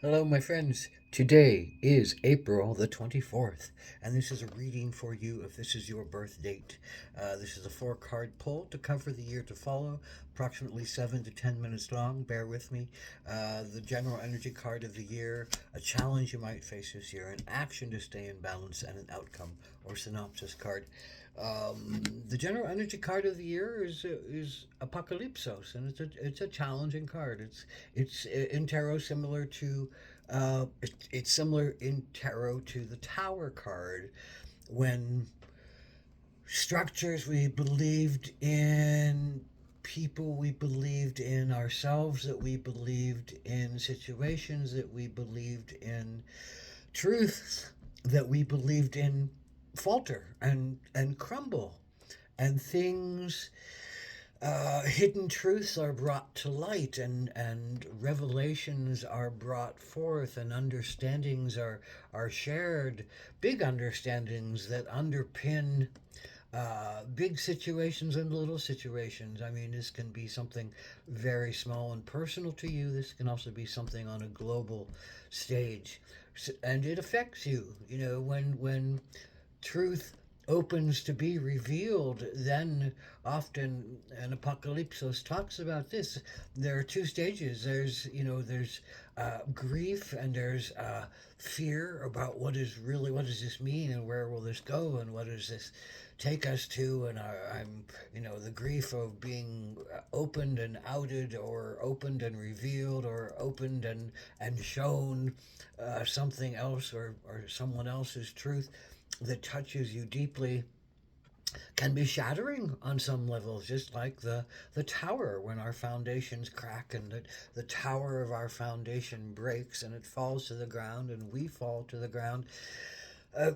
Hello, my friends. Today is April the 24th, and this is a reading for you if this is your birth date. This is a four card pull to cover the year to follow, approximately 7 to 10 minutes long. Bear with me. The general energy card of the year, a challenge you might face this year, an action to stay in balance, and an outcome or synopsis card. The general energy card of the year is Apocalypsos, and it's a challenging card. It's in tarot similar to it's similar in tarot to the Tower card when structures we believed in, people we believed in, ourselves that we believed in, situations that we believed in, truths that we believed in falter and crumble, and things, hidden truths are brought to light, and revelations are brought forth, and understandings are shared, big understandings that underpin big situations and little situations. I mean, this can be something very small and personal to you. This can also be something on a global stage, and it affects you. You know, when truth opens to be revealed, then often, and Apocalypsos talks about this, there are two stages. There's grief, and there's fear about what does this mean, and where will this go, and what does this take us to, and I'm, the grief of being opened and outed, or opened and revealed, or opened and shown something else, or someone else's truth that touches you deeply, can be shattering on some levels, just like the tower when our foundations crack, and the tower of our foundation breaks, and it falls to the ground, and we fall to the ground.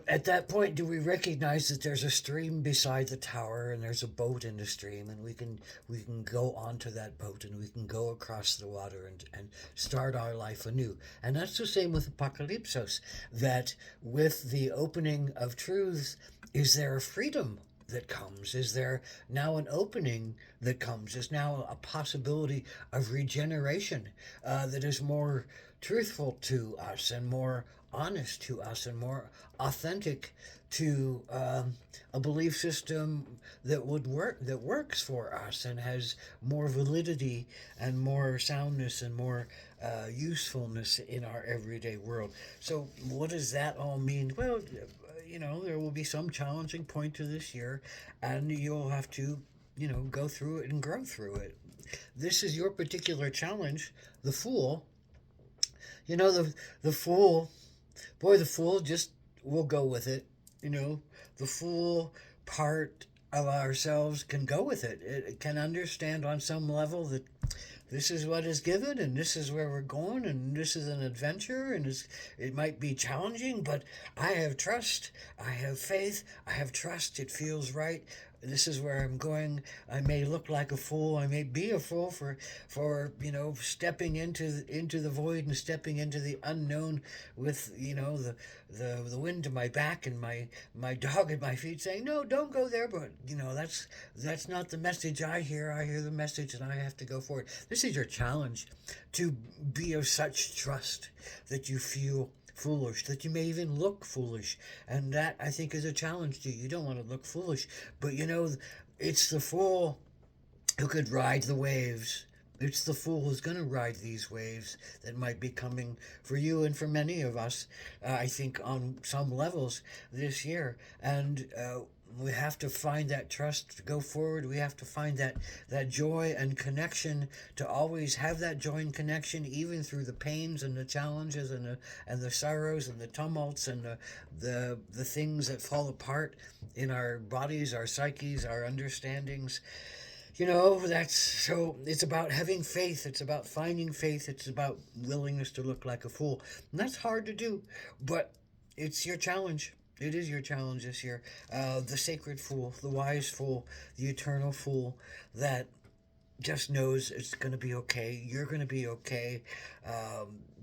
At that point, do we recognize that there's a stream beside the tower, and there's a boat in the stream, and we can go onto that boat, and we can go across the water, and start our life anew? And that's the same with Apocalypsos. That with the opening of truths, is there a freedom that comes? Is there now an opening that comes? Is now a possibility of regeneration that is more truthful to us, and more honest to us, and more authentic to a belief system that would work, that works for us, and has more validity, and more soundness, and more usefulness in our everyday world. So what does that all mean? Well, there will be some challenging point to this year, and you'll have to, go through it and grow through it. This is your particular challenge. The Fool, the Fool, boy, the Fool just will go with it. You know, the Fool part of ourselves can go with it. It can understand on some level that this is what is given, and this is where we're going, and this is an adventure, and it might be challenging, but I have trust, I have faith, I have trust. It feels right. This is where I'm going. I may look like a fool. I may be a fool for stepping into the void, and stepping into the unknown, with the wind to my back, and my dog at my feet saying, no, don't go there. But that's not the message I hear. I hear the message, and I have to go forward. This is your challenge, to be of such trust that you feel foolish, that you may even look foolish. And that, I think, is a challenge to you. You don't want to look foolish, but it's the fool who could ride the waves. It's the fool who's going to ride these waves that might be coming for you, and for many of us, I think, on some levels this year. And we have to find that trust to go forward. We have to find that joy and connection, to always have that joy and connection, even through the pains and the challenges, and the sorrows, and the tumults, and the things that fall apart in our bodies, our psyches, our understandings. That's so. It's about having faith. It's about finding faith. It's about willingness to look like a fool. And that's hard to do, but it's your challenge. It is your challenge this year. The sacred fool, the wise fool, the eternal fool that just knows it's going to be okay. You're going to be okay.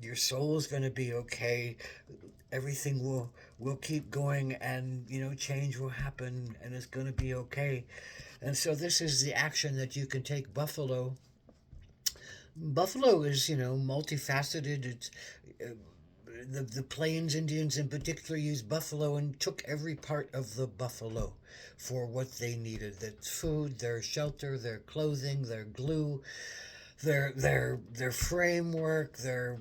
Your soul is going to be okay. Everything will keep going, and change will happen, and it's going to be okay. And so this is the action that you can take. Buffalo is multifaceted. the Plains Indians in particular used buffalo and took every part of the buffalo for what they needed. That's food, their shelter, their clothing, their glue, their framework, their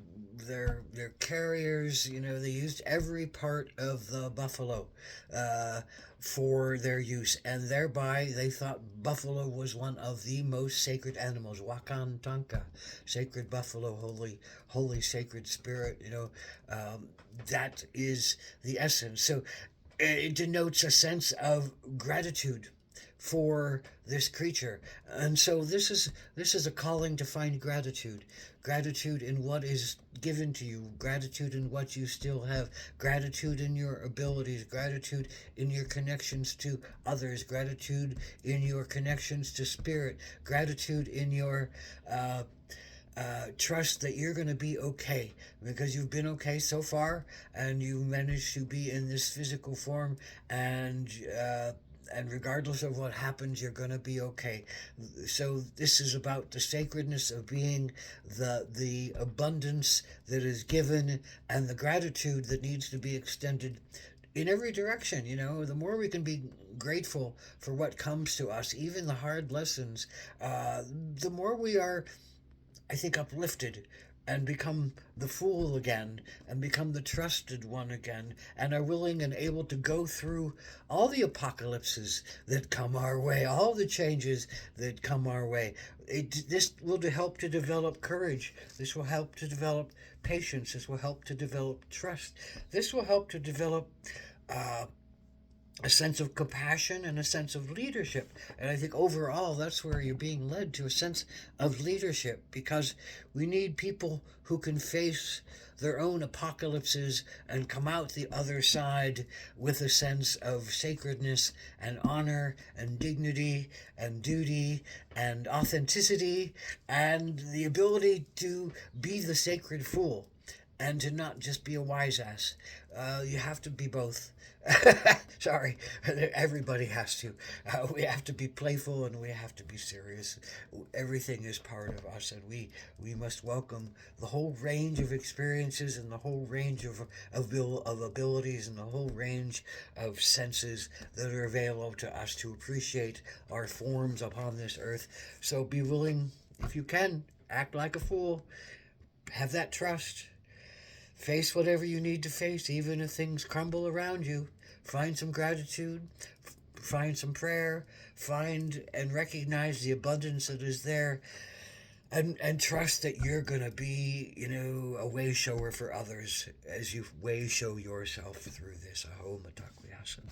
carriers. You know, they used every part of the buffalo uh, for their use, and thereby they thought buffalo was one of the most sacred animals. Wakan Tanka, sacred buffalo, holy sacred spirit. You know, that is the essence. So it denotes a sense of gratitude for this creature. And so this is a calling to find gratitude in what is given to you, gratitude in what you still have, gratitude in your abilities, gratitude in your connections to others, gratitude in your connections to spirit, gratitude in your trust that you're going to be okay because you've been okay so far, and you managed to be in this physical form, and regardless of what happens, you're going to be okay. So this is about the sacredness of being, the abundance that is given, and the gratitude that needs to be extended in every direction. You know, the more we can be grateful for what comes to us, even the hard lessons, the more we are, I think, uplifted and become the fool again and become the trusted one again, and are willing and able to go through all the apocalypses that come our way, all the changes that come our way. This will help to develop courage. This will help to develop patience. This will help to develop trust. This will help to develop uh, a sense of compassion and a sense of leadership. And I think overall, that's where you're being led to, a sense of leadership, because we need people who can face their own apocalypses and come out the other side with a sense of sacredness and honor and dignity and duty and authenticity and the ability to be the sacred fool and to not just be a wise ass. You have to be both. Sorry, everybody has to. We have to be playful and we have to be serious. Everything is part of us, and we must welcome the whole range of experiences and the whole range of abilities and the whole range of senses that are available to us to appreciate our forms upon this earth. So be willing, if you can, act like a fool, have that trust. Face whatever you need to face, even if things crumble around you. Find some gratitude, find some prayer, find and recognize the abundance that is there, and trust that you're going to be, you know, a way shower for others as you way show yourself through this. Aho Matakuyasan.